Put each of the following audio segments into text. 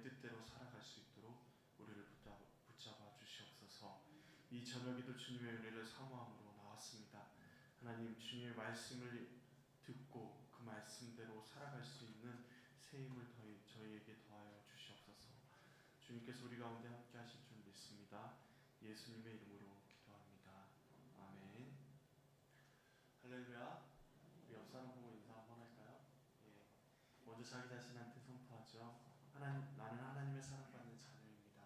하나님의 뜻대로 살아갈 수 있도록 우리를 붙잡아 주시옵소서. 이 저녁에도 주님의 은혜를 사모함으로 나왔습니다. 하나님, 주님의 말씀을 듣고 그 말씀대로 살아갈 수 있는 새 힘을 저희에게 더하여 주시옵소서. 주님께서 우리 가운데 함께 하실 줄 믿습니다. 예수님의 이름으로 기도합니다. 아멘. 할렐루야. 우리 옆 사람 보고 인사 한번 할까요? 예. 먼저 자기 자신한테 선포하죠. 나는 하나님의 사랑받는 자녀입니다.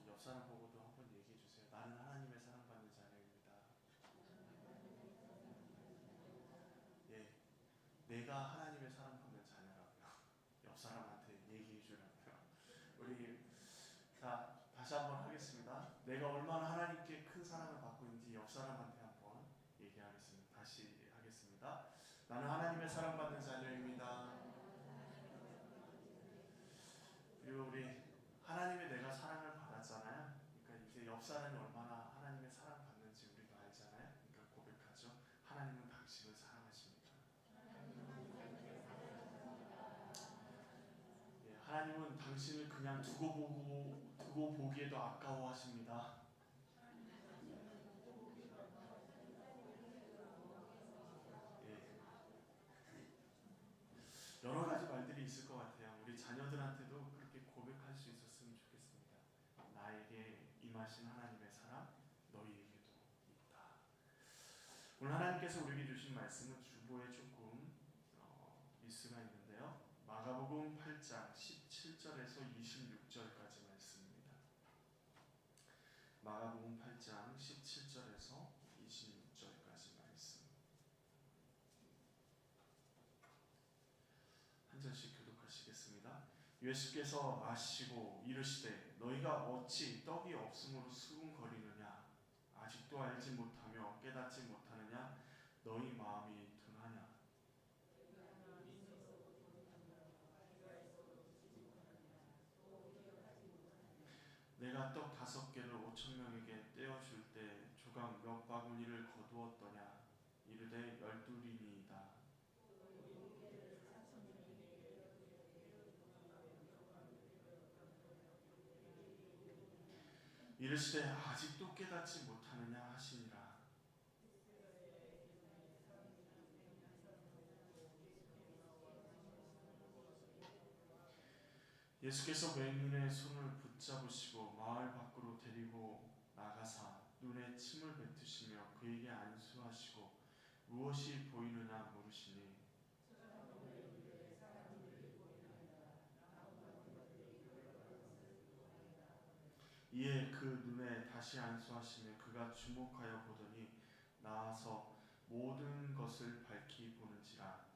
옆 사람 보고도 한번 얘기해 주세요. 나는 하나님의 사랑받는 자녀입니다. 예. 내가 하나님의 사랑받는 자녀라고요. 옆 사람한테 얘기해 주라고요. 우리 다시 한번 하겠습니다. 내가 얼마나 하나님께 큰 사랑을 받고 있는지 옆 사람한테 한번 얘기하겠습니다. 다시 하겠습니다. 나는 하나님의 사랑받는 자녀입니다. 그리고 우리 하나님의 내가 사랑을 받았잖아요. 그러니까 이제 옆 사람이 얼마나 하나님의 사랑받는지 우리가 알잖아요. 그러니까 고백하죠. 하나님은 당신을 사랑하십니다. 예, 하나님은 당신을 그냥 두고 보기에도 아까워하십니다. 예. 여러 가지 말들이 있을 것 같아요. 우리 자녀들한테도 그렇게 고백할 수 있었으면 좋겠습니다. 나에게 임하신 하나님의 사랑 너희에게도 있다. 오늘 하나님께서 우리에게 주신 말씀은 주보에 조금 미스가 있는데요. 마가복음 8장 17절에서 26절까지 말씀입니다. 마가복음 8장 17절에서 26절까지 말씀. 한 절씩 교독하시겠습니다. 예수께서 아시고 이르시되 너희가 어찌 떡이 없음으로 수군거리느냐. 아직도 알지 못하며 깨닫지 못하느냐. 너희 마음이 둔하냐. 내가 떡 5개를 5,000명에게 떼어줄 때 조각 몇 바구니를 거두었더냐. 이르되 12리니이다. 이르시되 아직도 깨닫지 못하느냐 하시니라. 예수께서 맹인의 손을 붙잡으시고 마을 밖으로 데리고 나가사 눈에 침을 뱉으시며 그에게 안수하시고 무엇이 보이느냐 물으시니 이에 그 눈에 다시 안수하시며 그가 주목하여 보더니 나아서 모든 것을 밝히 보는지라.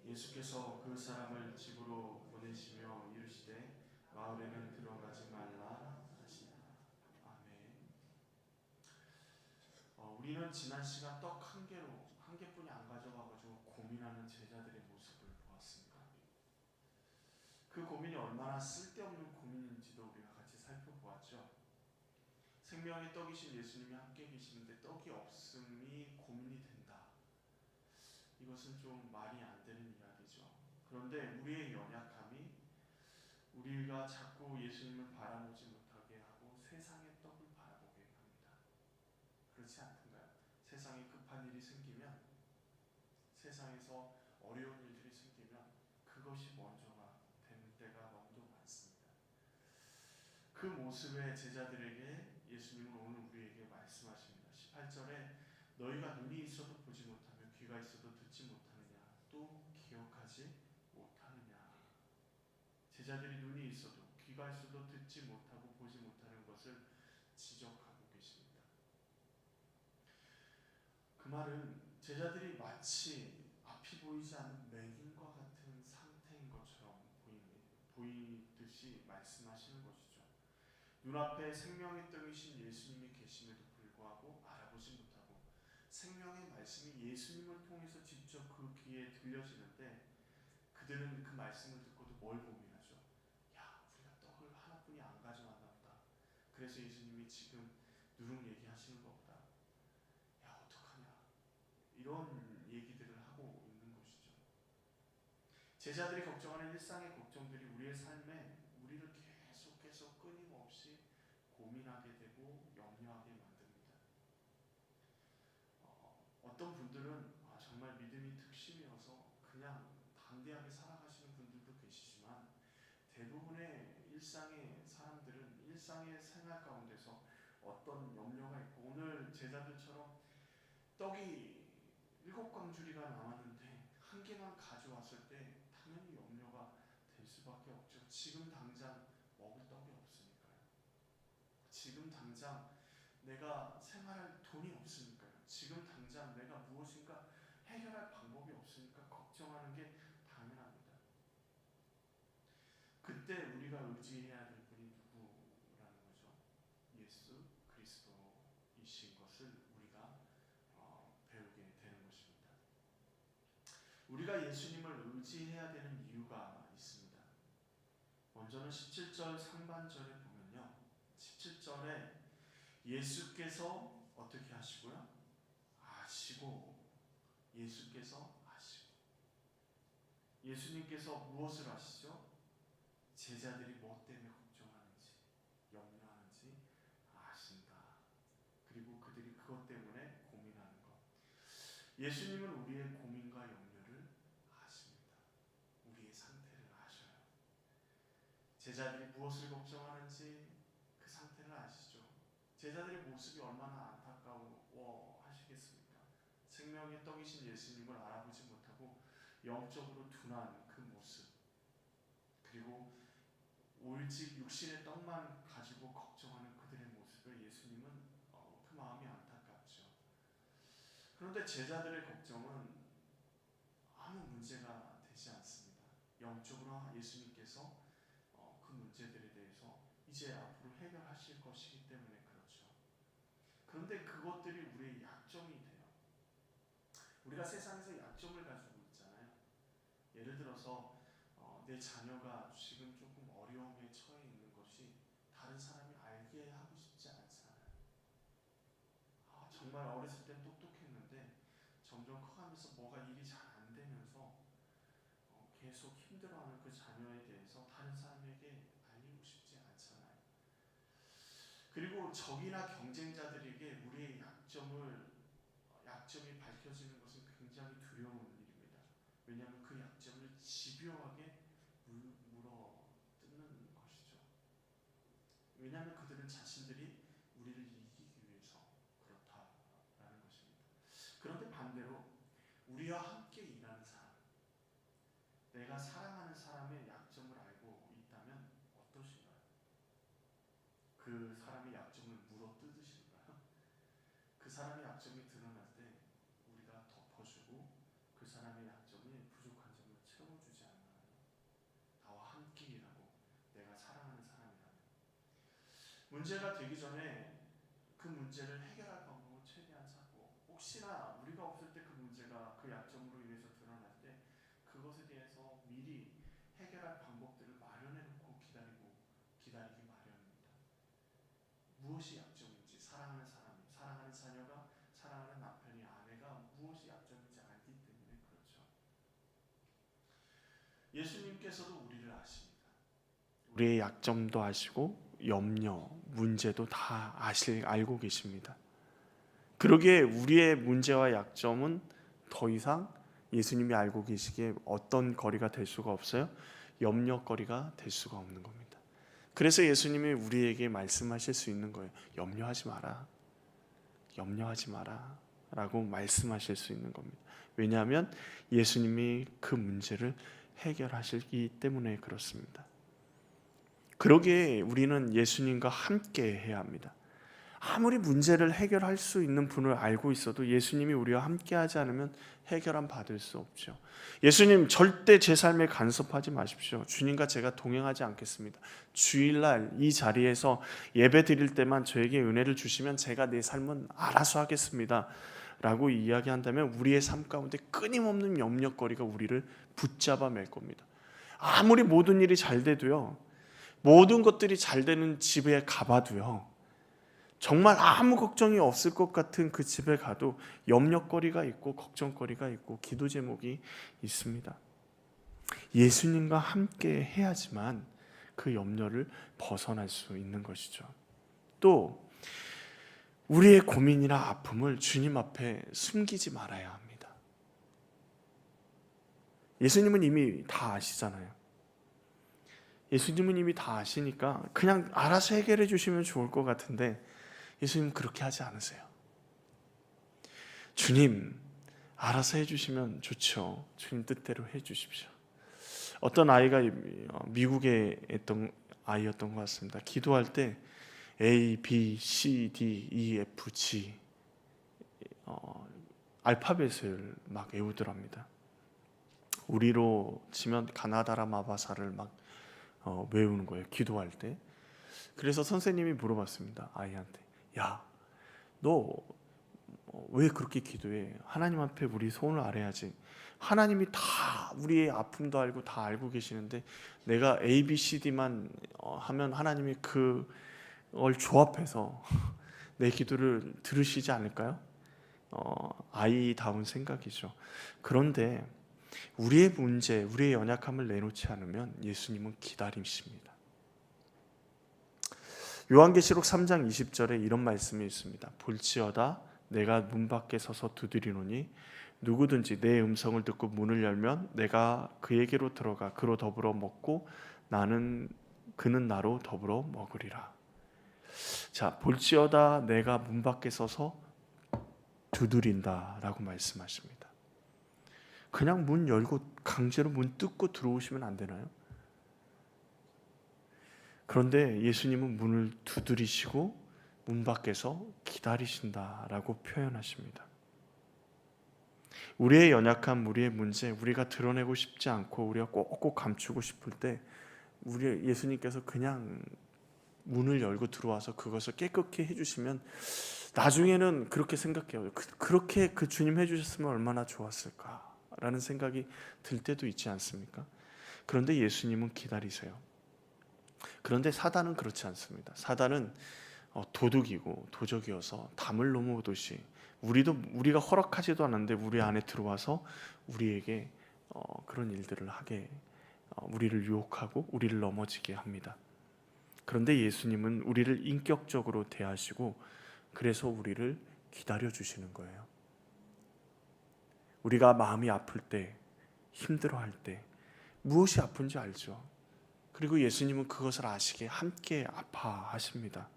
예수께서 그 사람을 집으로 보내시며 이르시되 마을에는 들어가지 말라 하시니라. 아멘. 우리는 지난 시간 떡 한 개뿐이 안 가져가가지고 고민하는 제자들의 모습을 보았습니다. 그 고민이 얼마나 쓸데없는 고민인지도 우리가 같이 살펴보았죠. 생명의 떡이신 예수님이 함께 계시는데 떡이 없음이 고민이 된다. 이것은 좀 말이 안 되는 이야기죠. 그런데 우리의 연약함이 우리가 자꾸 예수님을 바라보지 못하게 하고 세상의 떡을 바라보게 합니다. 그렇지 않던가요? 세상에 급한 일이 생기면, 세상에서 어려운 일들이 생기면 그것이 먼저가 되는 때가 너무도 많습니다. 그 모습의 제자들에게 예수님은 오늘 우리에게 말씀하십니다. 18절에 너희가 눈이 있어도 보지 못하며 귀가 있어도 듣지 못하느냐, 또 기억하지 못하느냐. 제자들이 눈이 있어도 귀가 있어도 듣지 못하고 보지 못하는 것을 지적하고 계십니다. 그 말은 제자들이 마치 앞이 보이지 않는 맹인과 같은 상태인 것처럼 보이듯이 말씀하시는 것이죠. 눈앞에 생명의 떡이신 예수님이 계심에도 불구하고 알아보지 못하고 생명의 말씀이 예수님을 통해서 직접 그 귀에 들려지는데 그들은 그 말씀을 듣고도 뭘 고민하죠? 야, 우리가 떡을 하나뿐이 안 가져왔나 보다. 그래서 예수님이 지금 누룩 얘기하시는 것보다 야, 어떡하냐, 이런 얘기들을 하고 있는 것이죠. 제자들이 걱정하는 일상의 걱정들이 우리의 삶에 우리를 계속해서 끊임없이 고민하게 되고 염려하게 만듭니다. 어떤 분들은 정말 믿음이 특심이어서 그냥 담대하게 살아가시는 분들도 계시지만, 대부분의 일상의 사람들은 일상의 생활 가운데서 어떤 염려가 있고, 오늘 제자들처럼 떡이 7광주리가 나왔는데 한 개만 가져왔을 때 당연히 염려가 될 수밖에 없죠. 지금 당장 먹을 떡이 없으니까요. 지금 당장 내가 생활할 돈이 없으니까요. 지금 당장 내가 무엇인가 해결할 방법이 없으니까 걱정하는 게 당연합니다. 그때 우리가 의지해야 될 분이 누구라는 거죠? 예수 그리스도이신 것을 우리가 배우게 되는 것입니다. 우리가 예수님을 의지해야 되는 이유가 있습니다. 먼저는 17절 상반절에 보면요, 17절에 예수께서 어떻게 하시고요? 아시고, 예수께서 아시고. 예수님께서 무엇을 아시죠? 제자들이 뭐 때문에 걱정하는지, 염려하는지 아신다. 그리고 그들이 그것 때문에 고민하는 것. 예수님은 우리의 고민과 염려를 아십니다. 우리의 상태를 아셔요. 제자들이 무엇을 걱정하는지 그 상태를 아시죠? 제자들의 모습이 얼마나 안타까워 하시겠습니까? 생명의 떡이신 예수님을 알아보지 못하고 영적으로 둔한 그 모습, 그리고 오직 육신의 떡만 가지고 걱정하는 그들의 모습을 예수님은 그 마음이 안타깝죠. 그런데 제자들의 걱정은 아무 문제가 되지 않습니다. 영적으로 예수님께서 그 문제들에 대해서 이제 앞으로 해결하실 것이기 때문에 그렇죠. 그런데 그것들이 우리의 약점이 돼요. 우리가 세상에서 약점을 가지고 있잖아요. 예를 들어서 내 자녀가 지금 조금 어려움에 처해 있는 것이 다른 사람이 알게 하고 싶지 않잖아요. 정말 어렸을 땐 똑똑했는데 점점 커가면서 뭐가 일이 잘 안 되면서 계속 힘들어하는 그 자녀에 대해서 다른 사람에게 알리고 싶지 않잖아요. 그리고 적이나 경쟁자들에게 우리의 약점이 밝혀지는 것은 굉장히 두려운 일입니다. 왜냐하면 그 약점을 집요하게 물어뜯는 것이죠. 왜냐하면 그들은 자신들이 우리를 이기기 위해서 그렇다라는 것입니다. 그런데 반대로 우리와 함께 일하는 사람, 내가 사랑하는 사람의 약점을 알고 있다면 어떠신가요? 그 사람의 약점을 물어뜯으실까요? 그 사람의 약점이 드러날 때 우리가 덮어주고 그 사람의 약점이 부족한 점을 채워주지 않나요? 나와 함께 일하고 내가 사랑하는 사람이라면. 문제가 되기 전에 그 문제를 해결할 방법을 최대한 찾고, 혹시나 우리가 없을 때 그 문제가 그 약점으로 인해서 드러날 때 그것에 대해서 미리 해결할 방법들을 마련해놓고 기다리기 마련입니다. 무엇이 약점인지, 사랑하는 사람이, 사랑하는 자녀가, 사랑하는 남편이, 아내가 무엇이 약점인지 알기 때문에 그렇죠. 예수님께서도 우리를 아십니다. 우리의 약점도 아시고 염려, 문제도 다 알고 계십니다. 그러기에 우리의 문제와 약점은 더 이상 예수님이 알고 계시기에 어떤 거리가 될 수가 없어요. 염려거리가 될 수가 없는 겁니다. 그래서 예수님이 우리에게 말씀하실 수 있는 거예요. 염려하지 마라. 염려하지 마라 라고 말씀하실 수 있는 겁니다. 왜냐하면 예수님이 그 문제를 해결하시기 때문에 그렇습니다. 그러기에 우리는 예수님과 함께 해야 합니다. 아무리 문제를 해결할 수 있는 분을 알고 있어도 예수님이 우리와 함께하지 않으면 해결은 받을 수 없죠. 예수님, 절대 제 삶에 간섭하지 마십시오. 주님과 제가 동행하지 않겠습니다. 주일날 이 자리에서 예배 드릴 때만 저에게 은혜를 주시면 제가 내 삶은 알아서 하겠습니다 라고 이야기한다면 우리의 삶 가운데 끊임없는 염려거리가 우리를 붙잡아 맬 겁니다. 아무리 모든 일이 잘 돼도요, 모든 것들이 잘 되는 집에 가봐도요, 정말 아무 걱정이 없을 것 같은 그 집에 가도 염려거리가 있고 걱정거리가 있고 기도 제목이 있습니다. 예수님과 함께 해야지만 그 염려를 벗어날 수 있는 것이죠. 또 우리의 고민이나 아픔을 주님 앞에 숨기지 말아야 합니다. 예수님은 이미 다 아시잖아요. 예수님은 이미 다 아시니까 그냥 알아서 해결해 주시면 좋을 것 같은데 예수님은 그렇게 하지 않으세요. 주님, 알아서 해주시면 좋죠. 주님 뜻대로 해주십시오. 어떤 아이가 미국에 있던 아이였던 것 같습니다. 기도할 때 A, B, C, D, E, F, G 알파벳을 막 외우더랍니다. 우리로 치면 가나다라 마바사를 막 외우는 거예요. 기도할 때. 그래서 선생님이 물어봤습니다. 아이한테. 야, 너 왜 그렇게 기도해? 하나님 앞에 우리 소원을 아뢰야지. 하나님이 다 우리의 아픔도 알고 다 알고 계시는데 내가 A, B, C, D만 하면 하나님이 그걸 조합해서 내 기도를 들으시지 않을까요? 아이다운 생각이죠. 그런데 우리의 문제, 우리의 연약함을 내놓지 않으면 예수님은 기다리십니다. 요한계시록 3장 20절에 이런 말씀이 있습니다. 볼지어다 내가 문 밖에 서서 두드리노니 누구든지 내 음성을 듣고 문을 열면 내가 그에게로 들어가 그로 더불어 먹고 그는 나로 더불어 먹으리라. 자, 볼지어다 내가 문 밖에 서서 두드린다라고 말씀하십니다. 그냥 문 열고 강제로 문 뜯고 들어오시면 안 되나요? 그런데 예수님은 문을 두드리시고 문 밖에서 기다리신다라고 표현하십니다. 우리의 연약함, 우리의 문제, 우리가 드러내고 싶지 않고 우리가 꼭꼭 감추고 싶을 때 우리 예수님께서 그냥 문을 열고 들어와서 그것을 깨끗게 해주시면 나중에는 그렇게 생각해요. 그렇게 그 주님 해주셨으면 얼마나 좋았을까라는 생각이 들 때도 있지 않습니까? 그런데 예수님은 기다리세요. 그런데 사단은 그렇지 않습니다. 사단은 도둑이고 도적이어서 담을 넘어오듯이 우리가 허락하지도 않았는데 우리 안에 들어와서 우리에게 그런 일들을 하게 우리를 유혹하고 우리를 넘어지게 합니다. 그런데 예수님은 우리를 인격적으로 대하시고 그래서 우리를 기다려주시는 거예요. 우리가 마음이 아플 때, 힘들어할 때 무엇이 아픈지 알죠. 그리고 예수님은 그것을 아시게 함께 아파하십니다.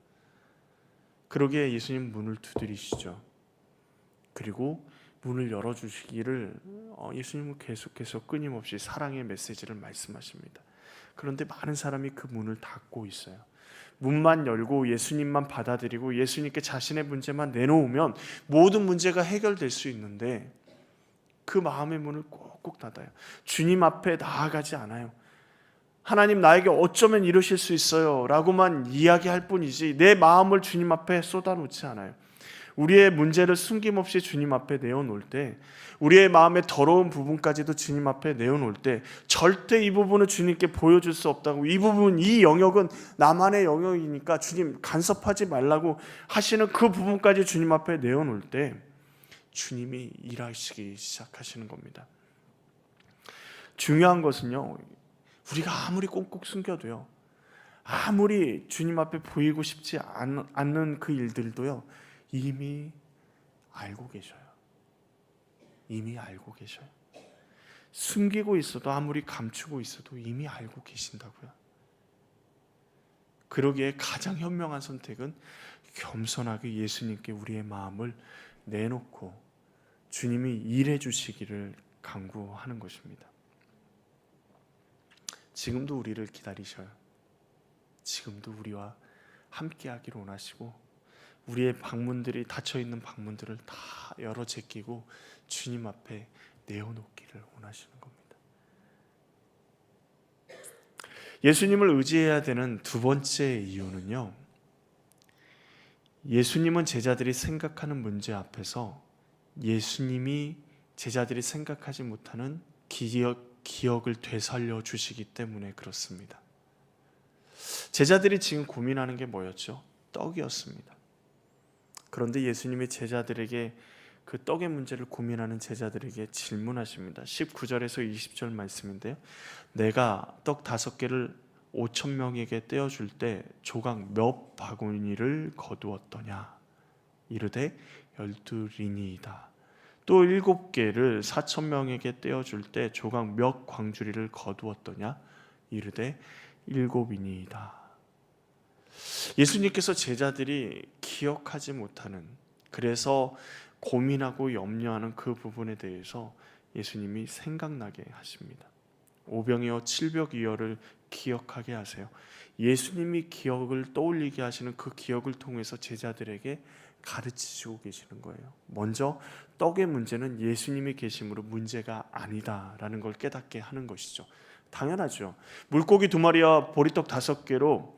그러기에 예수님 문을 두드리시죠. 그리고 문을 열어주시기를 예수님은 계속해서 끊임없이 사랑의 메시지를 말씀하십니다. 그런데 많은 사람이 그 문을 닫고 있어요. 문만 열고 예수님만 받아들이고 예수님께 자신의 문제만 내놓으면 모든 문제가 해결될 수 있는데 그 마음의 문을 꼭꼭 닫아요. 주님 앞에 나아가지 않아요. 하나님 나에게 어쩌면 이러실 수 있어요 라고만 이야기할 뿐이지 내 마음을 주님 앞에 쏟아놓지 않아요. 우리의 문제를 숨김없이 주님 앞에 내어놓을 때, 우리의 마음의 더러운 부분까지도 주님 앞에 내어놓을 때 절대 이 부분을 주님께 보여줄 수 없다고, 이 영역은 나만의 영역이니까 주님 간섭하지 말라고 하시는 그 부분까지 주님 앞에 내어놓을 때 주님이 일하시기 시작하시는 겁니다. 중요한 것은요, 우리가 아무리 꽁꽁 숨겨도요, 아무리 주님 앞에 보이고 싶지 않는 그 일들도요 이미 알고 계셔요. 이미 알고 계셔요. 숨기고 있어도, 아무리 감추고 있어도 이미 알고 계신다고요. 그러기에 가장 현명한 선택은 겸손하게 예수님께 우리의 마음을 내놓고 주님이 일해 주시기를 간구하는 것입니다. 지금도 우리를 기다리셔요. 지금도 우리와 함께하기를 원하시고 우리의 방문들이 닫혀있는 방문들을 다 열어 제끼고 주님 앞에 내어놓기를 원하시는 겁니다. 예수님을 의지해야 되는 두 번째 이유는요, 예수님은 제자들이 생각하는 문제 앞에서 예수님이 제자들이 생각하지 못하는 기억을 되살려 주시기 때문에 그렇습니다. 제자들이 지금 고민하는 게 뭐였죠? 떡이었습니다. 그런데 예수님이 제자들에게 그 떡의 문제를 고민하는 제자들에게 질문하십니다. 19절에서 20절 말씀인데요. 내가 떡 5개를 5,000명에게 떼어줄 때 조각 몇 바구니를 거두었더냐? 이르되 12리니이다. 또 7개를 4,000명에게 떼어줄 때 조각 몇 광주리를 거두었더냐? 이르되 7이니이다. 예수님께서 제자들이 기억하지 못하는, 그래서 고민하고 염려하는 그 부분에 대해서 예수님이 생각나게 하십니다. 오병이어 700이어를 기억하게 하세요. 예수님이 기억을 떠올리게 하시는 그 기억을 통해서 제자들에게 가르치시고 계시는 거예요. 먼저 떡의 문제는 예수님이 계심으로 문제가 아니다라는 걸 깨닫게 하는 것이죠. 당연하죠. 물고기 2마리와 보리떡 5개로,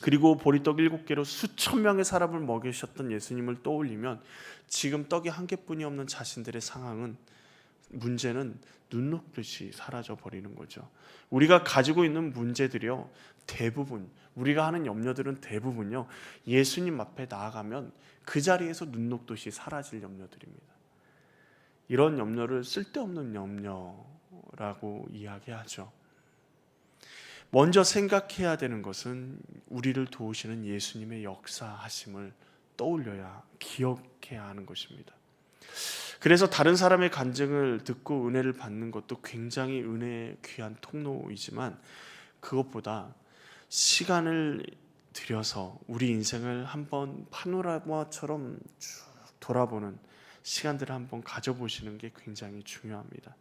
그리고 보리떡 7개로 수천 명의 사람을 먹이셨던 예수님을 떠올리면 지금 떡이 1개뿐이 없는 자신들의 상황은, 문제는 눈 녹듯이 사라져 버리는 거죠. 우리가 가지고 있는 문제들이요, 대부분, 우리가 하는 염려들은 대부분요, 예수님 앞에 나아가면 그 자리에서 눈 녹듯이 사라질 염려들입니다. 이런 염려를 쓸데없는 염려라고 이야기하죠. 먼저 생각해야 되는 것은 우리를 도우시는 예수님의 역사하심을 떠올려야, 기억해야 하는 것입니다. 그래서 다른 사람의 간증을 듣고 은혜를 받는 것도 굉장히 은혜의 귀한 통로이지만, 그것보다 시간을 들여서 우리 인생을 한번 파노라마처럼 쭉 돌아보는 시간들을 한번 가져보시는 게 굉장히 중요합니다.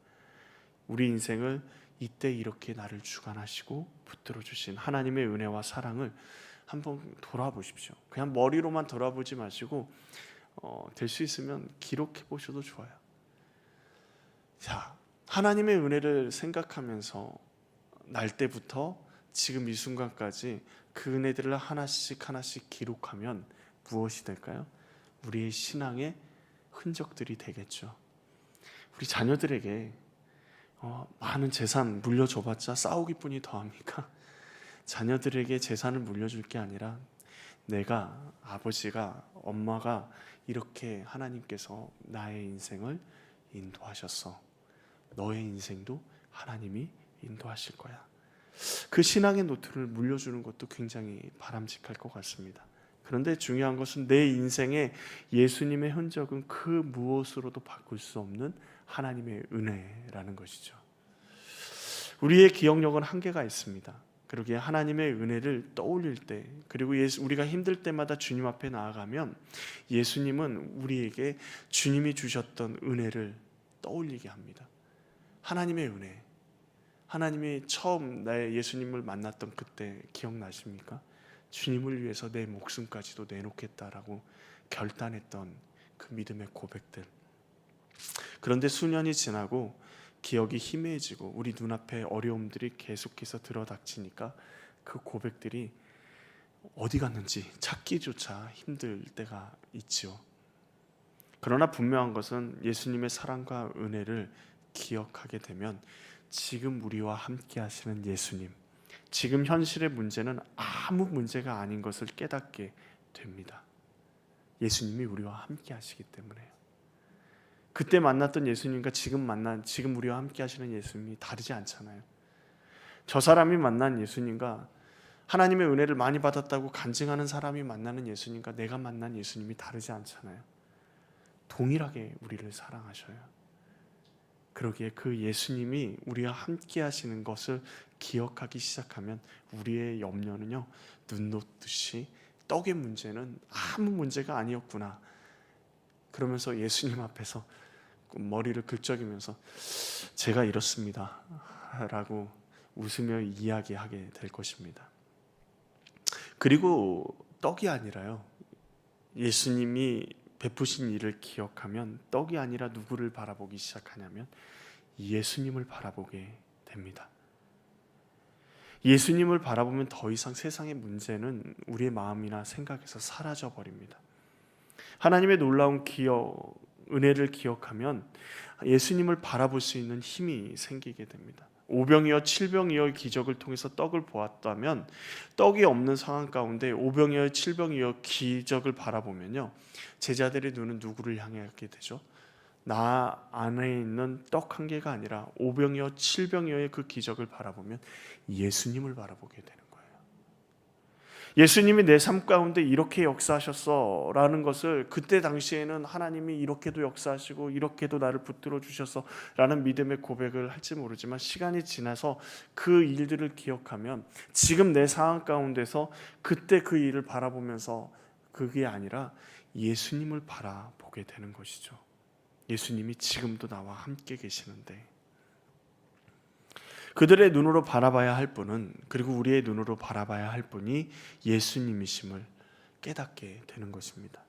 우리 인생을 이때 이렇게 나를 주관하시고 붙들어 주신 하나님의 은혜와 사랑을 한번 돌아보십시오. 그냥 머리로만 돌아보지 마시고 될 수 있으면 기록해 보셔도 좋아요. 자, 하나님의 은혜를 생각하면서 날 때부터 지금 이 순간까지 그 은혜들을 하나씩 하나씩 기록하면 무엇이 될까요? 우리의 신앙의 흔적들이 되겠죠. 우리 자녀들에게 많은 재산 물려줘봤자 싸우기뿐이 더합니까? 자녀들에게 재산을 물려줄 게 아니라 내가, 아버지가, 엄마가 이렇게 하나님께서 나의 인생을 인도하셨어. 너의 인생도 하나님이 인도하실 거야. 그 신앙의 노트를 물려주는 것도 굉장히 바람직할 것 같습니다. 그런데 중요한 것은 내 인생에 예수님의 흔적은 그 무엇으로도 바꿀 수 없는 하나님의 은혜라는 것이죠. 우리의 기억력은 한계가 있습니다. 그러기에 하나님의 은혜를 떠올릴 때, 그리고 우리가 힘들 때마다 주님 앞에 나아가면 예수님은 우리에게 주님이 주셨던 은혜를 떠올리게 합니다. 하나님의 은혜, 하나님이 처음 나의 예수님을 만났던 그때 기억나십니까? 주님을 위해서 내 목숨까지도 내놓겠다라고 결단했던 그 믿음의 고백들. 그런데 수년이 지나고 기억이 희미해지고 우리 눈앞에 어려움들이 계속해서 들어닥치니까 그 고백들이 어디 갔는지 찾기조차 힘들 때가 있죠. 그러나 분명한 것은 예수님의 사랑과 은혜를 기억하게 되면 지금 우리와 함께 하시는 예수님, 지금 현실의 문제는 아무 문제가 아닌 것을 깨닫게 됩니다. 예수님이 우리와 함께 하시기 때문에요. 그때 만났던 예수님과 지금 우리와 함께 하시는 예수님이 다르지 않잖아요. 저 사람이 만난 예수님과 하나님의 은혜를 많이 받았다고 간증하는 사람이 만나는 예수님과 내가 만난 예수님이 다르지 않잖아요. 동일하게 우리를 사랑하셔요. 그러기에 그 예수님이 우리와 함께 하시는 것을 기억하기 시작하면 우리의 염려는요, 눈 녹듯이 떡의 문제는 아무 문제가 아니었구나, 그러면서 예수님 앞에서 머리를 긁적이면서 제가 이렇습니다 라고 웃으며 이야기하게 될 것입니다. 그리고 떡이 아니라요, 예수님이 베푸신 일을 기억하면 떡이 아니라 누구를 바라보기 시작하냐면 예수님을 바라보게 됩니다. 예수님을 바라보면 더 이상 세상의 문제는 우리의 마음이나 생각에서 사라져 버립니다. 하나님의 놀라운 은혜를 기억하면 예수님을 바라볼 수 있는 힘이 생기게 됩니다. 오병이어 칠병이어의 기적을 통해서 떡을 보았다면 떡이 없는 상황 가운데 오병이어 칠병이어 기적을 바라보면요, 제자들의 눈은 누구를 향하게 되죠? 나 안에 있는 떡 한 개가 아니라 오병이어 칠병이어의 그 기적을 바라보면 예수님을 바라보게 되는 거예요. 예수님이 내 삶 가운데 이렇게 역사하셨어 라는 것을, 그때 당시에는 하나님이 이렇게도 역사하시고 이렇게도 나를 붙들어 주셔서 라는 믿음의 고백을 할지 모르지만, 시간이 지나서 그 일들을 기억하면 지금 내 상황 가운데서 그때 그 일을 바라보면서 그게 아니라 예수님을 바라보게 되는 것이죠. 예수님이 지금도 나와 함께 계시는데, 그들의 눈으로 바라봐야 할 분은, 그리고 우리의 눈으로 바라봐야 할 분이 예수님이심을 깨닫게 되는 것입니다.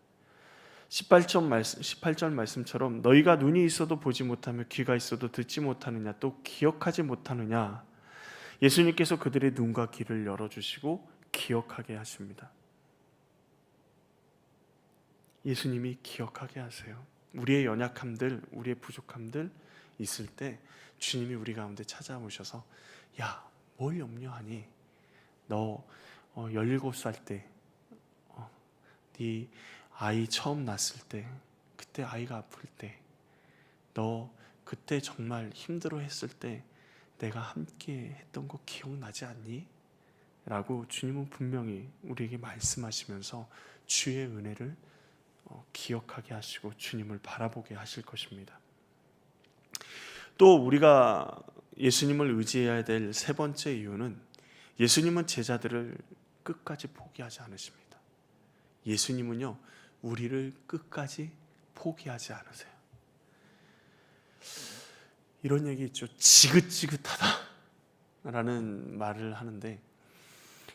18절 말씀처럼 너희가 눈이 있어도 보지 못하며 귀가 있어도 듣지 못하느냐, 또 기억하지 못하느냐. 예수님께서 그들의 눈과 귀를 열어주시고 기억하게 하십니다. 예수님이 기억하게 하세요. 우리의 연약함들, 우리의 부족함들 있을 때 주님이 우리 가운데 찾아오셔서, 야, 뭘 염려하니? 너 17살 때 네 아이 처음 낳았을 때, 그때 아이가 아플 때, 너 그때 정말 힘들어 했을 때 내가 함께 했던 거 기억나지 않니? 라고 주님은 분명히 우리에게 말씀하시면서 주의 은혜를 기억하게 하시고 주님을 바라보게 하실 것입니다. 또 우리가 예수님을 의지해야 될 세 번째 이유는, 예수님은 제자들을 끝까지 포기하지 않으십니다. 예수님은요, 우리를 끝까지 포기하지 않으세요. 이런 얘기 있죠. 지긋지긋하다 라는 말을 하는데,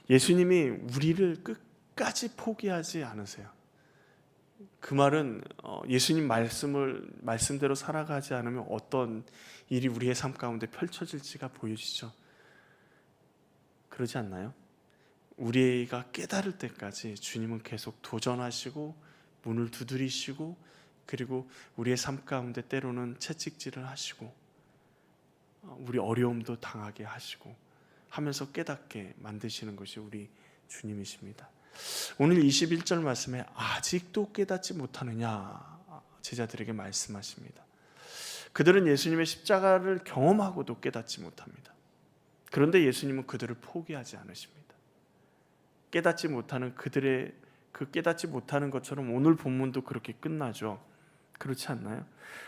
예수님이 우리를 끝까지 포기하지 않으세요. 그 말은 예수님 말씀대로 살아가지 않으면 어떤 일이 우리의 삶 가운데 펼쳐질지가 보여지죠. 그러지 않나요? 우리가 깨달을 때까지 주님은 계속 도전하시고 문을 두드리시고, 그리고 우리의 삶 가운데 때로는 채찍질을 하시고 우리 어려움도 당하게 하시고 하면서 깨닫게 만드시는 것이 우리 주님이십니다. 오늘 21절 말씀에 아직도 깨닫지 못하느냐, 제자들에게 말씀하십니다. 그들은 예수님의 십자가를 경험하고도 깨닫지 못합니다. 그런데 예수님은 그들을 포기하지 않으십니다. 깨닫지 못하는 그들의 그 깨닫지 못하는 것처럼 오늘 본문도 그렇게 끝나죠. 그렇지 않나요?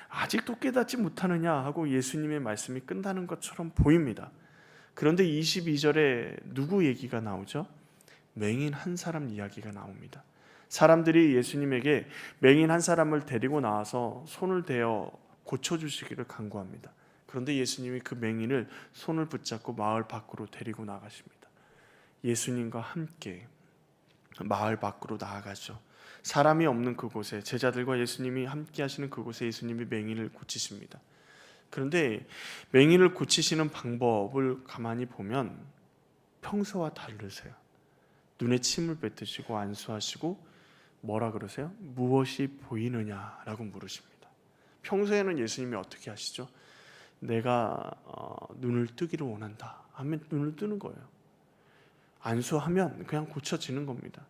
아직도 깨닫지 못하느냐 하고 예수님의 말씀이 끝나는 것처럼 보입니다. 그런데 22절에 누구 얘기가 나오죠? 맹인 한 사람 이야기가 나옵니다. 사람들이 예수님에게 맹인 한 사람을 데리고 나와서 손을 대어 고쳐주시기를 간구합니다. 그런데 예수님이 그 맹인을 손을 붙잡고 마을 밖으로 데리고 나가십니다. 예수님과 함께 마을 밖으로 나아가죠. 사람이 없는 그곳에, 제자들과 예수님이 함께 하시는 그곳에 예수님이 맹인을 고치십니다. 그런데 맹인을 고치시는 방법을 가만히 보면 평소와 다르세요. 눈에 침을 뱉으시고 안수하시고 뭐라 그러세요? 무엇이 보이느냐라고 물으십니다. 평소에는 예수님이 어떻게 하시죠? 내가 눈을 뜨기를 원한다 하면 눈을 뜨는 거예요. 안수하면 그냥 고쳐지는 겁니다.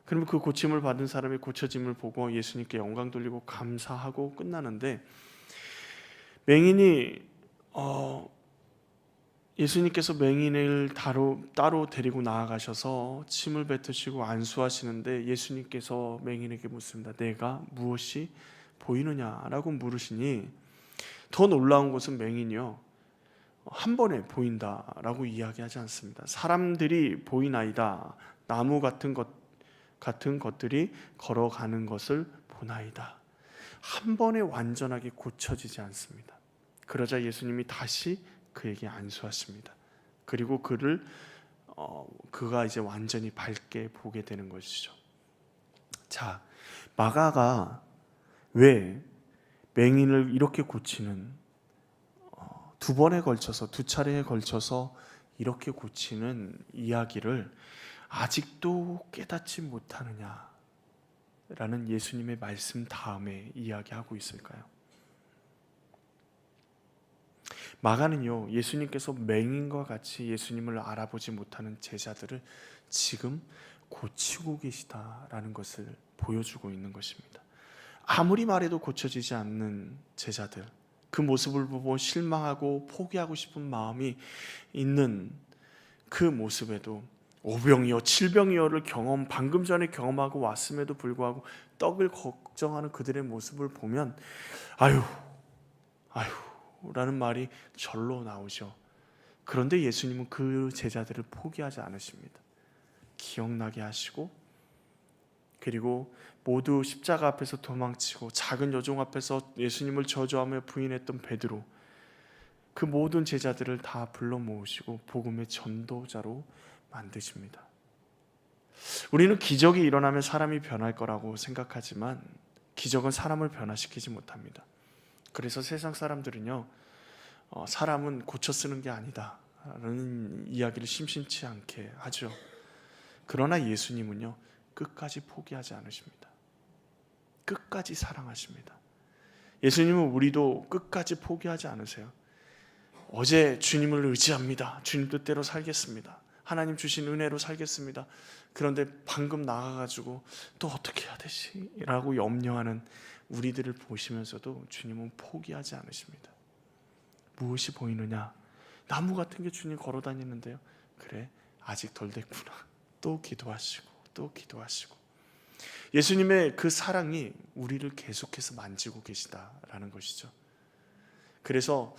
그러면 그 고침을 받은 사람이 고쳐짐을 보고 예수님께 영광 돌리고 감사하고 끝나는데, 맹인이 예수님께서 맹인을 따로 데리고 나아가셔서 침을 뱉으시고 안수하시는데, 예수님께서 맹인에게 묻습니다. 내가 무엇이 보이느냐라고 물으시니, 더 놀라운 것은 맹인이요, 한 번에 보인다라고 이야기하지 않습니다. 사람들이 보이나이다, 나무 같은 것들이 걸어가는 것을 보나이다. 한 번에 완전하게 고쳐지지 않습니다. 그러자 예수님이 다시 그에게 안수하십니다. 그리고 그가 이제 완전히 밝게 보게 되는 것이죠. 자, 마가가 왜 맹인을 이렇게 고치는, 두 차례에 걸쳐서 이렇게 고치는 이야기를 아직도 깨닫지 못하느냐 라는 예수님의 말씀 다음에 이야기하고 있을까요? 마가는요, 예수님께서 맹인과 같이 예수님을 알아보지 못하는 제자들을 지금 고치고 계시다라는 것을 보여주고 있는 것입니다. 아무리 말해도 고쳐지지 않는 제자들, 그 모습을 보고 실망하고 포기하고 싶은 마음이 있는 그 모습에도 오병이어 칠병이어를 방금 전에 경험하고 왔음에도 불구하고 떡을 걱정하는 그들의 모습을 보면 아유 라는 말이 절로 나오죠. 그런데 예수님은 그 제자들을 포기하지 않으십니다. 기억나게 하시고, 그리고 모두 십자가 앞에서 도망치고 작은 여종 앞에서 예수님을 저주하며 부인했던 베드로, 그 모든 제자들을 다 불러 모으시고 복음의 전도자로 만드십니다. 우리는 기적이 일어나면 사람이 변할 거라고 생각하지만 기적은 사람을 변화시키지 못합니다. 그래서 세상 사람들은요, 사람은 고쳐 쓰는 게 아니다 라는 이야기를 심심치 않게 하죠. 그러나 예수님은요, 끝까지 포기하지 않으십니다. 끝까지 사랑하십니다. 예수님은 우리도 끝까지 포기하지 않으세요. 어제 주님을 의지합니다. 주님 뜻대로 살겠습니다. 하나님 주신 은혜로 살겠습니다. 그런데 방금 나가가지고 또 어떻게 해야 되지? 라고 염려하는 우리들을 보시면서도 주님은 포기하지 않으십니다. 무엇이 보이느냐? 나무 같은 게 주님 걸어 다니는데요. 그래, 아직 덜 됐구나. 또 기도하시고 또 기도하시고. 예수님의 그 사랑이 우리를 계속해서 만지고 계시다라는 것이죠. 그래서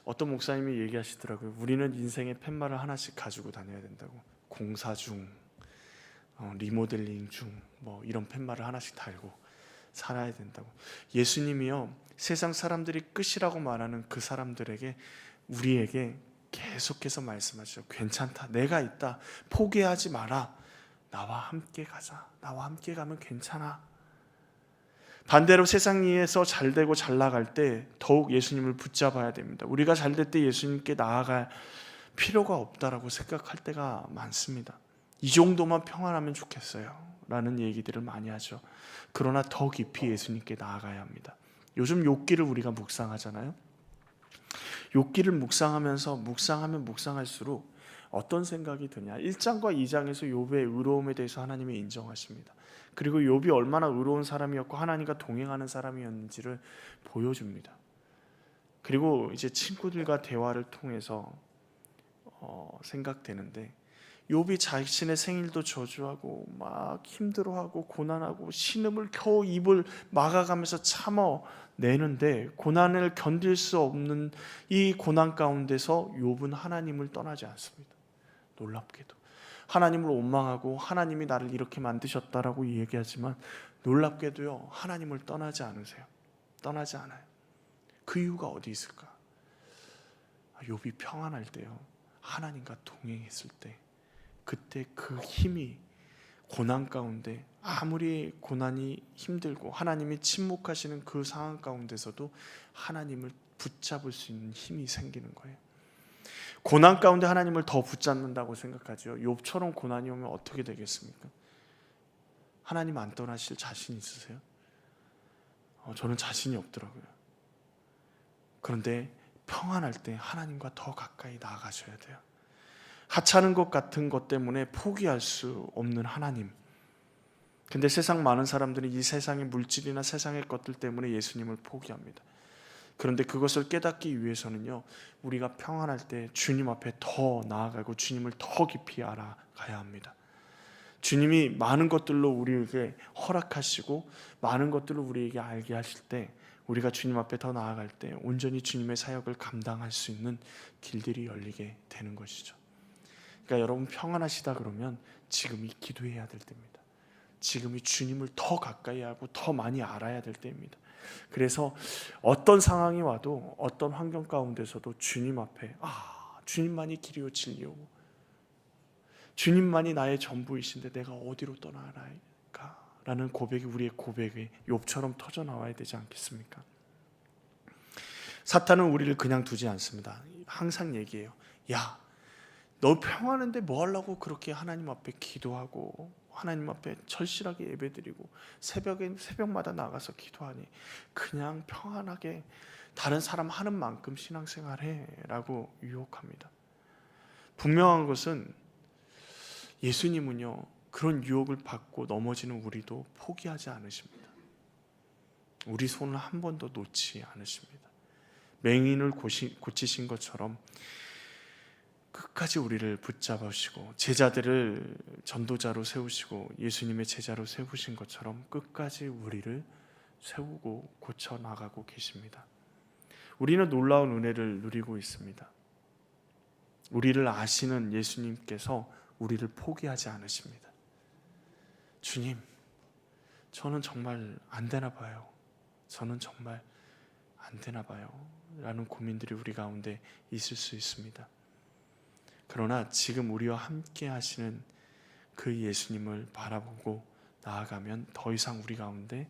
어떤 목사님이 얘기하시더라고요. 우리는 인생의 팻말을 하나씩 가지고 다녀야 된다고. 공사 중, 리모델링 중, 이런 팻말을 하나씩 달고 살아야 된다고. 예수님이요, 세상 사람들이 끝이라고 말하는 그 사람들에게, 우리에게 계속해서 말씀하시죠. 괜찮다, 내가 있다, 포기하지 마라, 나와 함께 가자, 나와 함께 가면 괜찮아. 반대로 세상 위에서 잘되고 잘 나갈 때 더욱 예수님을 붙잡아야 됩니다. 우리가 잘될 때 예수님께 나아갈 필요가 없다라고 생각할 때가 많습니다. 이 정도만 평안하면 좋겠어요 라는 얘기들을 많이 하죠. 그러나 더 깊이 예수님께 나아가야 합니다. 요즘 욥기를 우리가 묵상하잖아요. 욥기를 묵상하면 묵상할수록 어떤 생각이 드냐, 1장과 2장에서 욥의 의로움에 대해서 하나님이 인정하십니다. 그리고 욥이 얼마나 의로운 사람이었고 하나님과 동행하는 사람이었는지를 보여줍니다. 그리고 이제 친구들과 대화를 통해서 생각되는데, 욥이 자신의 생일도 저주하고 막 힘들어하고 고난하고 신음을 겨우 입을 막아가면서 참아내는데, 고난을 견딜 수 없는 이 고난 가운데서 욥은 하나님을 떠나지 않습니다. 놀랍게도 하나님을 원망하고 하나님이 나를 이렇게 만드셨다라고 얘기하지만 놀랍게도요, 하나님을 떠나지 않으세요. 떠나지 않아요. 그 이유가 어디 있을까? 욥이 평안할 때요, 하나님과 동행했을 때, 그때 그 힘이 고난 가운데, 아무리 고난이 힘들고 하나님이 침묵하시는 그 상황 가운데서도 하나님을 붙잡을 수 있는 힘이 생기는 거예요. 고난 가운데 하나님을 더 붙잡는다고 생각하죠. 욥처럼 고난이 오면 어떻게 되겠습니까? 하나님 안 떠나실 자신 있으세요? 저는 자신이 없더라고요. 그런데 평안할 때 하나님과 더 가까이 나아가셔야 돼요. 하찮은 것 같은 것 때문에 포기할 수 없는 하나님. 근데 세상 많은 사람들이 이 세상의 물질이나 세상의 것들 때문에 예수님을 포기합니다. 그런데 그것을 깨닫기 위해서는요, 우리가 평안할 때 주님 앞에 더 나아가고 주님을 더 깊이 알아가야 합니다. 주님이 많은 것들로 우리에게 허락하시고 많은 것들을 우리에게 알게 하실 때, 우리가 주님 앞에 더 나아갈 때 온전히 주님의 사역을 감당할 수 있는 길들이 열리게 되는 것이죠. 그러니까 여러분, 평안하시다 그러면 지금이 기도해야 될 때입니다. 지금이 주님을 더 가까이 하고 더 많이 알아야 될 때입니다. 그래서 어떤 상황이 와도, 어떤 환경 가운데서도 주님 앞에, 주님만이 길이요 진리요, 주님만이 나의 전부이신데 내가 어디로 떠나갈까? 라는 고백이 우리의 고백이 욥처럼 터져 나와야 되지 않겠습니까? 사탄은 우리를 그냥 두지 않습니다. 항상 얘기해요. 야, 너 평안한데 뭐 하려고 그렇게 하나님 앞에 기도하고 하나님 앞에 절실하게 예배드리고 새벽마다 나가서 기도하니? 그냥 평안하게 다른 사람 하는 만큼 신앙생활해 라고 유혹합니다. 분명한 것은 예수님은요, 그런 유혹을 받고 넘어지는 우리도 포기하지 않으십니다. 우리 손을 한 번도 놓지 않으십니다. 맹인을 고치신 것처럼 끝까지 우리를 붙잡으시고, 제자들을 전도자로 세우시고 예수님의 제자로 세우신 것처럼 끝까지 우리를 세우고 고쳐 나가고 계십니다. 우리는 놀라운 은혜를 누리고 있습니다. 우리를 아시는 예수님께서 우리를 포기하지 않으십니다. 주님, 저는 정말 안 되나 봐요. 저는 정말 안 되나 봐요. 라는 고민들이 우리 가운데 있을 수 있습니다. 그러나 지금 우리와 함께 하시는 그 예수님을 바라보고 나아가면 더 이상 우리 가운데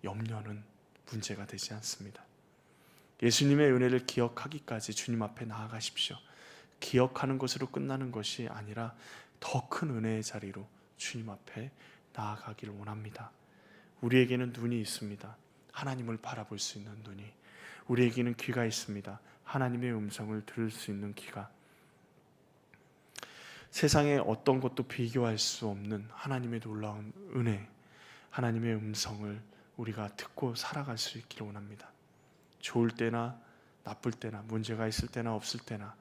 염려는 문제가 되지 않습니다. 예수님의 은혜를 기억하기까지 주님 앞에 나아가십시오. 기억하는 것으로 끝나는 것이 아니라 더 큰 은혜의 자리로 주님 앞에 나아가기를 원합니다. 우리에게는 눈이 있습니다. 하나님을 바라볼 수 있는 눈이. 우리에게는 귀가 있습니다. 하나님의 음성을 들을 수 있는 귀가. 세상에 어떤 것도 비교할 수 없는 하나님의 놀라운 은혜, 하나님의 음성을 우리가 듣고 살아갈 수 있기를 원합니다. 좋을 때나 나쁠 때나 문제가 있을 때나 없을 때나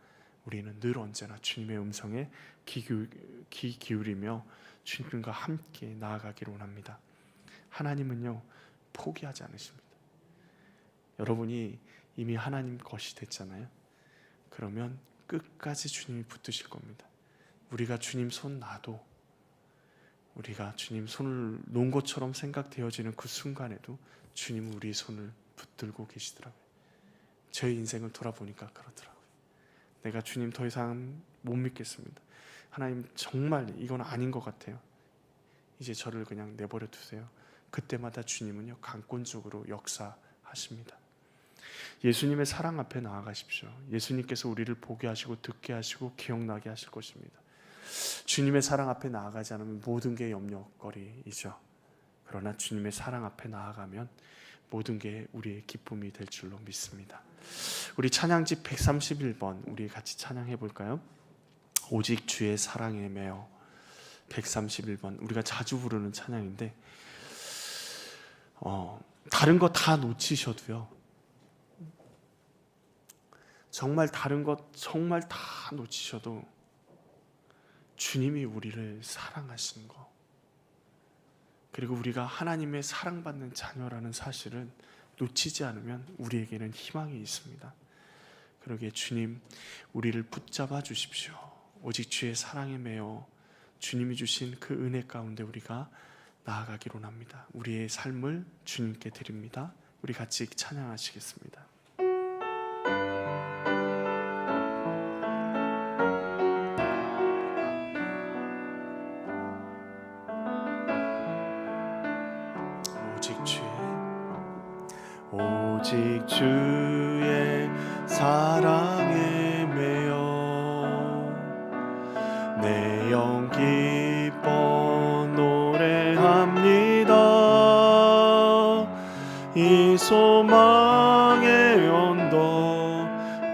우리는 늘 언제나 주님의 음성에 귀 기울이며 주님과 함께 나아가기를 원합니다. 하나님은요, 포기하지 않으십니다. 여러분이 이미 하나님 것이 됐잖아요. 그러면 끝까지 주님이 붙드실 겁니다. 우리가 주님 손 놔도, 우리가 주님 손을 놓은 것처럼 생각되어지는 그 순간에도 주님은 우리 손을 붙들고 계시더라고요. 제 인생을 돌아보니까 그렇더라고요. 내가 주님 더 이상 못 믿겠습니다. 하나님 정말 이건 아닌 것 같아요. 이제 저를 그냥 내버려 두세요. 그때마다 주님은요, 강권적으로 역사하십니다. 예수님의 사랑 앞에 나아가십시오. 예수님께서 우리를 보게 하시고 듣게 하시고 기억나게 하실 것입니다. 주님의 사랑 앞에 나아가지 않으면 모든 게 염려거리이죠. 그러나 주님의 사랑 앞에 나아가면 모든 게 우리의 기쁨이 될 줄로 믿습니다. 우리 찬양집 131번 우리 같이 찬양해 볼까요? 오직 주의 사랑에 매여. 131번 우리가 자주 부르는 찬양인데 다른 거 다 놓치셔도요, 정말 다른 것 정말 다 놓치셔도 주님이 우리를 사랑하시는 거, 그리고 우리가 하나님의 사랑받는 자녀라는 사실을 놓치지 않으면 우리에게는 희망이 있습니다. 그러기에 주님, 우리를 붙잡아 주십시오. 오직 주의 사랑에 매여 주님이 주신 그 은혜 가운데 우리가 나아가기로 합니다. 우리의 삶을 주님께 드립니다. 우리 같이 찬양하시겠습니다. 오직 주의 사랑에 매여 내 영 기뻐 노래합니다. 이 소망의 언덕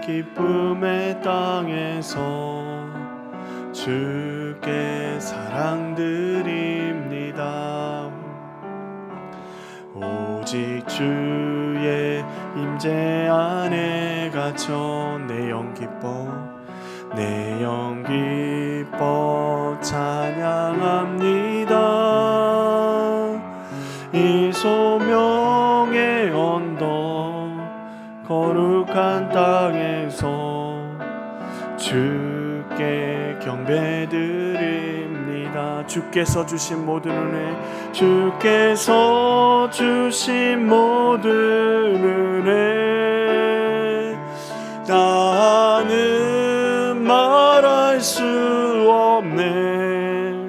기쁨의 땅에서 주께 사랑드립니다. 오직 주의 임재 안에 갇혀 내 영 기뻐 찬양합니다. 이 소명의 언덕 거룩한 땅에서 주께 경배드립니다. 주께서 주신 모든 은혜, 주께서 주신 모든 은혜, 나는 말할 수 없네.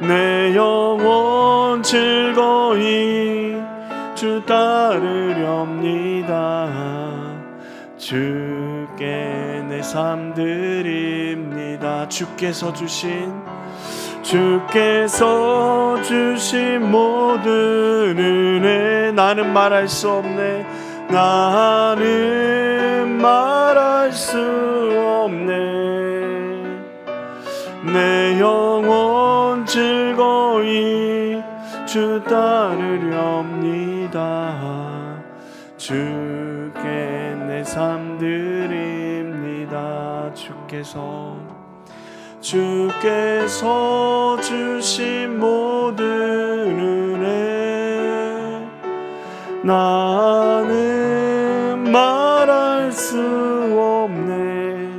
내 영혼 즐거이 주 따르렵니다. 주께 내 삶 드립니다. 주께서 주신 모든 은혜, 나는 말할 수 없네. 나는 말할 수 없네. 내 영혼 즐거이 주 따르렵니다. 주께 내 삶 드립니다. 주께서 주신 모든 은혜 나는 말할 수 없네.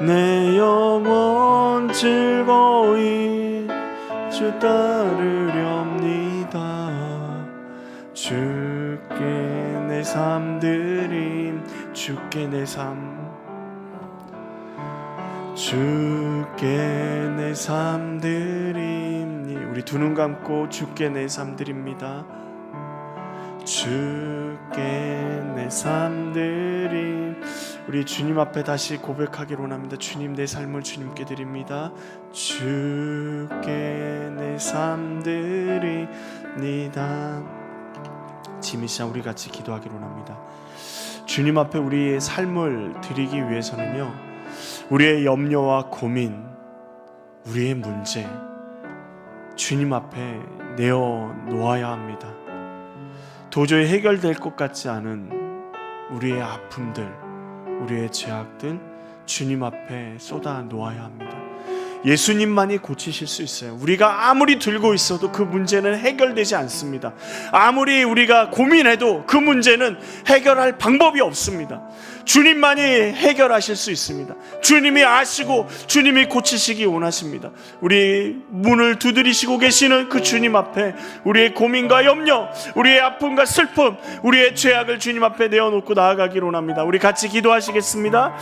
내 영혼 즐거이 주 따르렵니다. 주께 내 삶 드림, 주께 내 삶, 주께 내 삶 드립니. 우리 두 눈 감고 주께 내 삶 드립니다. 주께 내 삶 드림. 우리 주님 앞에 다시 고백하기로 합니다. 주님, 내 삶을 주님께 드립니다. 주께 내 삶 드립니다. 지금 이 시간 우리 같이 기도하기로 합니다. 주님 앞에 우리의 삶을 드리기 위해서는요, 우리의 염려와 고민, 우리의 문제 주님 앞에 내어놓아야 합니다. 도저히 해결될 것 같지 않은 우리의 아픔들, 우리의 죄악들 주님 앞에 쏟아 놓아야 합니다. 예수님만이 고치실 수 있어요. 우리가 아무리 들고 있어도 그 문제는 해결되지 않습니다. 아무리 우리가 고민해도 그 문제는 해결할 방법이 없습니다. 주님만이 해결하실 수 있습니다. 주님이 아시고 주님이 고치시기 원하십니다. 우리 문을 두드리시고 계시는 그 주님 앞에 우리의 고민과 염려, 우리의 아픔과 슬픔, 우리의 죄악을 주님 앞에 내어놓고 나아가기로 합니다. 우리 같이 기도하시겠습니다.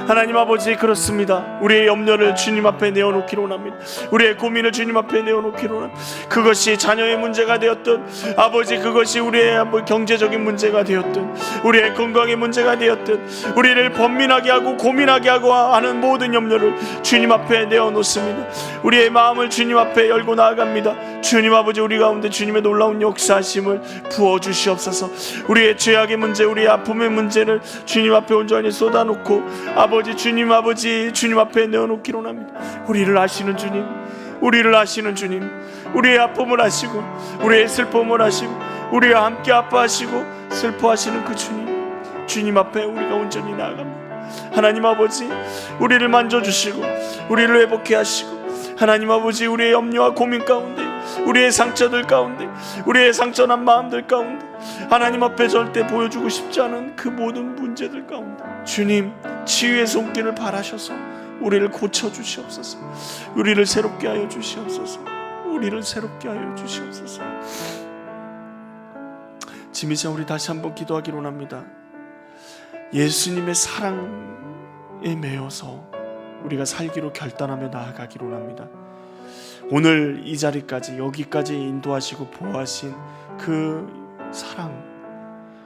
하나님 아버지, 그렇습니다. 우리의 염려를 주님 앞에 내어놓기로 합니다. 우리의 고민을 주님 앞에 내어놓기로 합니다. 그것이 자녀의 문제가 되었든, 아버지 그것이 우리의 경제적인 문제가 되었든, 우리의 건강의 문제가 되었든, 우리를 번민하게 하고 고민하게 하고 하는 모든 염려를 주님 앞에 내어놓습니다. 우리의 마음을 주님 앞에 열고 나아갑니다. 주님 아버지, 우리 가운데 주님의 놀라운 역사하심을 부어주시옵소서. 우리의 죄악의 문제, 우리의 아픔의 문제를 주님 앞에 온전히 쏟아놓고 아버지 주님 앞에 내어놓기로 합니다. 우리를 아시는 주님, 우리를 아시는 주님, 우리의 아픔을 아시고 우리의 슬픔을 아시고 우리와 함께 아파하시고 슬퍼하시는 그 주님 앞에 우리가 온전히 나아갑니다. 하나님 아버지, 우리를 만져주시고 우리를 회복해 하시고, 하나님 아버지, 우리의 염려와 고민 가운데, 우리의 상처들 가운데, 우리의 상처난 마음들 가운데, 하나님 앞에 절대 보여주고 싶지 않은 그 모든 문제들 가운데 주님 치유의 손길을 바라셔서 우리를 고쳐주시옵소서. 우리를 새롭게 하여 주시옵소서. 우리를 새롭게 하여 주시옵소서. 지금 이 시간 우리 다시 한번 기도하기로 합니다. 예수님의 사랑에 매여서 우리가 살기로 결단하며 나아가기로 합니다. 오늘 이 자리까지, 여기까지 인도하시고 보호하신 그 사랑,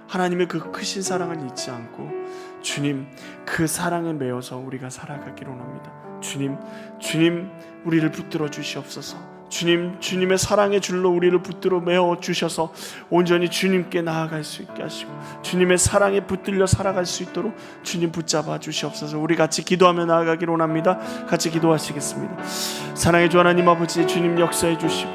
하나님의 그 크신 사랑을 잊지 않고 주님 그 사랑에 매여서 우리가 살아가기로 합니다. 주님 우리를 붙들어 주시옵소서. 주님의 사랑의 줄로 우리를 붙들어 메어 주셔서 온전히 주님께 나아갈 수 있게 하시고 주님의 사랑에 붙들려 살아갈 수 있도록 주님 붙잡아 주시옵소서. 우리 같이 기도하며 나아가기로 합니다. 같이 기도하시겠습니다. 사랑의 주 하나님 아버지, 주님 역사해 주시고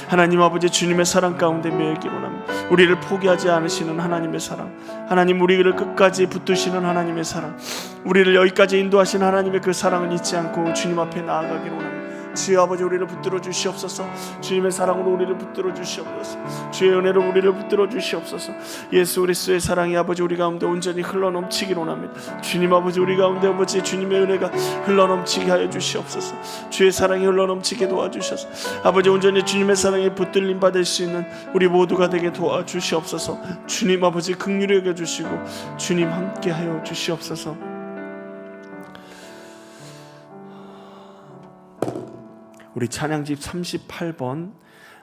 하나님 아버지, 주님의 사랑 가운데 매이기로 합니다. 우리를 포기하지 않으시는 하나님의 사랑, 하나님 우리를 끝까지 붙드시는 하나님의 사랑, 우리를 여기까지 인도하신 하나님의 그 사랑을 잊지 않고 주님 앞에 나아가기로 합니다. 주여 아버지, 우리를 붙들어 주시옵소서. 주님의 사랑으로 우리를 붙들어 주시옵소서. 주의 은혜로 우리를 붙들어 주시옵소서. 예수 그리스도의 사랑이 아버지 우리 가운데 온전히 흘러넘치기로 합니다. 주님 아버지, 우리 가운데 아버지 주님의 은혜가 흘러넘치게 하여 주시옵소서. 주의 사랑이 흘러넘치게 도와주셔서 아버지 온전히 주님의 사랑에 붙들림 받을 수 있는 우리 모두가 되게 도와주시옵소서. 주님 아버지 긍휼히 여겨주시고 주님 함께 하여 주시옵소서. 우리 찬양집 38번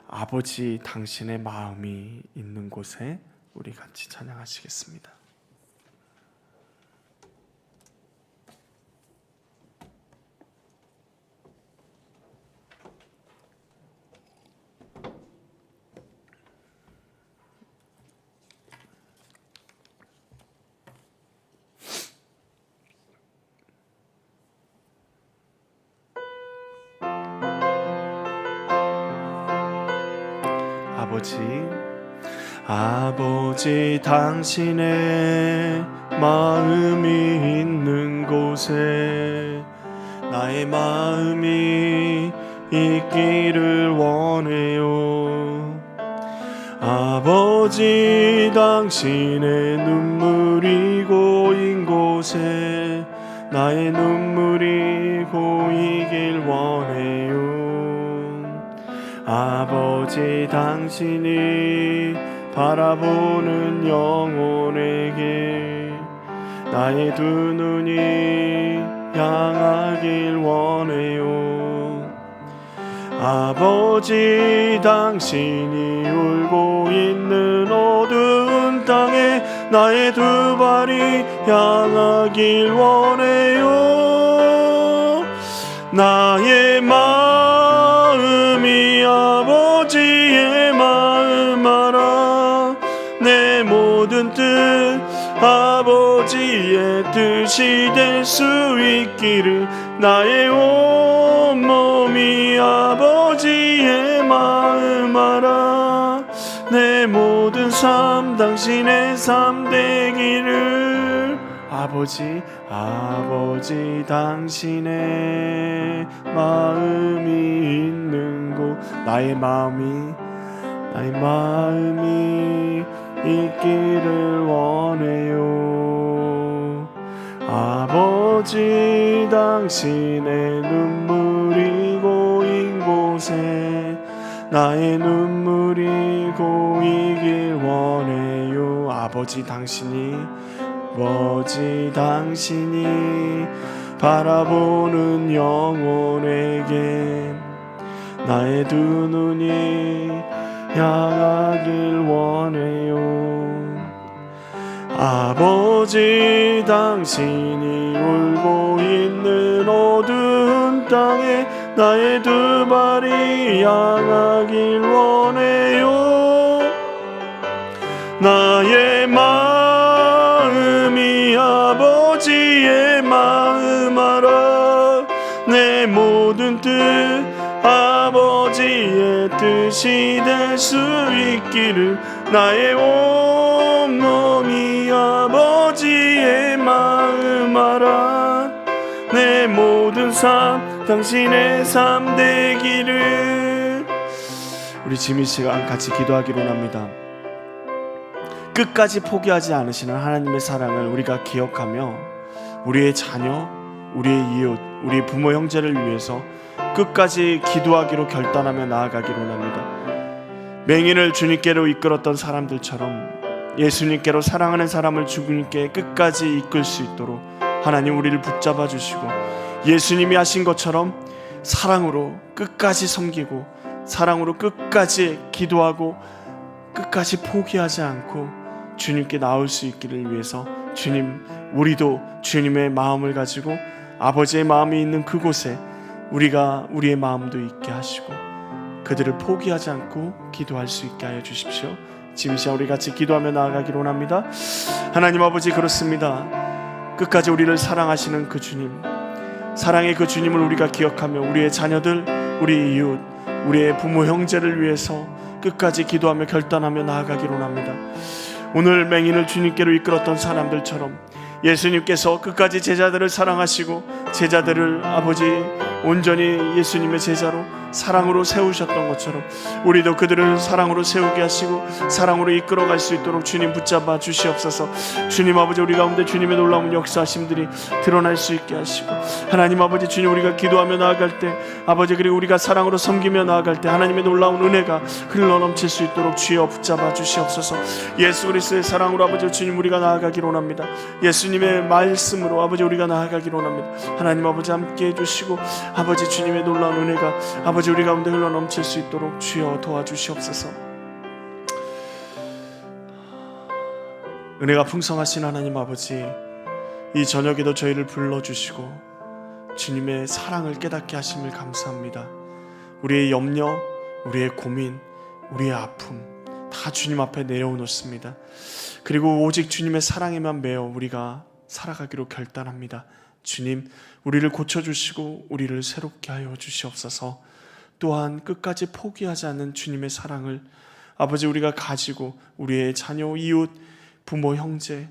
아버지 당신의 마음이 있는 곳에 우리 같이 찬양하시겠습니다. 아버지 당신의 마음이 있는 곳에 나의 마음이 있기를 원해요. 아버지 당신의 눈물이 고인 곳에 나의 눈물이 고이길 원해요. 아버지 당신이 바라보는 영혼에게 나의 두 눈이 향하길 원해요. 아버지 당신이 울고 있는 어두운 땅에 나의 두 발이 향하길 원해요. 나의 마음이 아버지의 마음 알아. 내 모든 뜻 아버지의 뜻이 될 수 있기를 나의 온몸이 아버지의 마음 알아. 내 모든 삶 당신의 삶 되기를. 아버지 당신의 마음이 있는 곳 나의 마음이 있기를 원해요. 아버지 당신의 눈물이 고인 곳에 나의 눈물이 고이길 원해요. 아버지 당신이 바라보는 영혼에게 나의 두 눈이 향하길 원해요. 아버지 당신이 울고 있는 어두운 땅에 나의 두 발이 향하길 원해요. 나의 마음이 아버지의 마음 알아. 내 모든 뜻 아버지의 뜻이 될 수 있기를 나의 온몸이 아버지의 마음 알아. 내 모든 삶 당신의 삶 되기를. 우리 지민 씨가 같이 기도하기로 합니다. 끝까지 포기하지 않으시는 하나님의 사랑을 우리가 기억하며 우리의 자녀, 우리의 이웃, 우리 부모 형제를 위해서 끝까지 기도하기로 결단하며 나아가기로 합니다. 맹인을 주님께로 이끌었던 사람들처럼 예수님께로 사랑하는 사람을 주님께 끝까지 이끌 수 있도록 하나님 우리를 붙잡아 주시고 예수님이 하신 것처럼 사랑으로 끝까지 섬기고 사랑으로 끝까지 기도하고 끝까지 포기하지 않고 주님께 나올 수 있기를 위해서 주님, 우리도 주님의 마음을 가지고 아버지의 마음이 있는 그곳에 우리가 우리의 마음도 있게 하시고 그들을 포기하지 않고 기도할 수 있게 하여 주십시오. 지금 이 시간 우리 같이 기도하며 나아가기로 원합니다. 하나님 아버지, 그렇습니다. 끝까지 우리를 사랑하시는 그 주님, 사랑의 그 주님을 우리가 기억하며 우리의 자녀들, 우리 이웃, 우리의 부모 형제를 위해서 끝까지 기도하며 결단하며 나아가기로 합니다. 오늘 맹인을 주님께로 이끌었던 사람들처럼 예수님께서 끝까지 제자들을 사랑하시고 제자들을 아버지 온전히 예수님의 제자로 사랑으로 세우셨던 것처럼 우리도 그들을 사랑으로 세우게 하시고 사랑으로 이끌어갈 수 있도록 주님 붙잡아 주시옵소서. 주님 아버지, 우리 가운데 주님의 놀라운 역사하심들이 드러날 수 있게 하시고 하나님 아버지, 주님 우리가 기도하며 나아갈 때 아버지, 그리고 우리가 사랑으로 섬기며 나아갈 때 하나님의 놀라운 은혜가 흘러넘칠 수 있도록 주여 붙잡아 주시옵소서. 예수 그리스도의 사랑으로 아버지 주님 우리가 나아가기로 원합니다. 예수님의 말씀으로 아버지 우리가 나아가기로 원합니다. 하나님 아버지 함께 해주시고 아버지 주님의 놀라운 은혜가 아버지 우리 가운데 흘러넘칠 수 있도록 주여 도와주시옵소서. 은혜가 풍성하신 하나님 아버지, 이 저녁에도 저희를 불러주시고 주님의 사랑을 깨닫게 하심을 감사합니다. 우리의 염려, 우리의 고민, 우리의 아픔 다 주님 앞에 내려놓습니다. 그리고 오직 주님의 사랑에만 매여 우리가 살아가기로 결단합니다. 주님, 우리를 고쳐주시고 우리를 새롭게 하여 주시옵소서. 또한 끝까지 포기하지 않는 주님의 사랑을 아버지, 우리가 가지고 우리의 자녀, 이웃, 부모, 형제,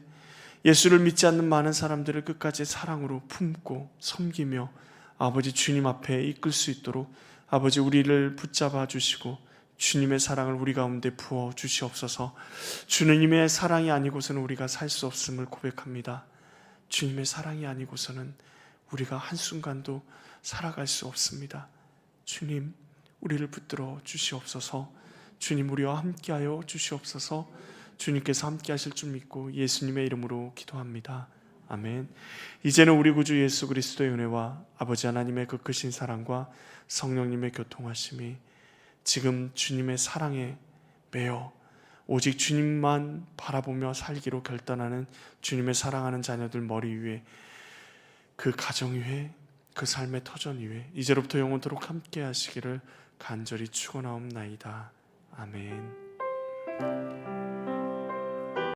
예수를 믿지 않는 많은 사람들을 끝까지 사랑으로 품고 섬기며 아버지 주님 앞에 이끌 수 있도록 아버지 우리를 붙잡아 주시고 주님의 사랑을 우리 가운데 부어 주시옵소서. 주님의 사랑이 아니고서는 우리가 살 수 없음을 고백합니다. 주님의 사랑이 아니고서는 우리가 한순간도 살아갈 수 없습니다. 주님, 우리를 붙들어 주시옵소서. 주님, 우리와 함께하여 주시옵소서. 주님께서 함께하실 줄 믿고 예수님의 이름으로 기도합니다. 아멘. 이제는 우리 구주 예수 그리스도의 은혜와 아버지 하나님의 그 크신 사랑과 성령님의 교통하심이 지금 주님의 사랑에 매여 오직 주님만 바라보며 살기로 결단하는 주님의 사랑하는 자녀들 머리 위에, 그 가정 위에, 그 삶의 터전 위에 이제로부터 영원토록 함께 하시기를 간절히 축원하옵나이다. 아멘.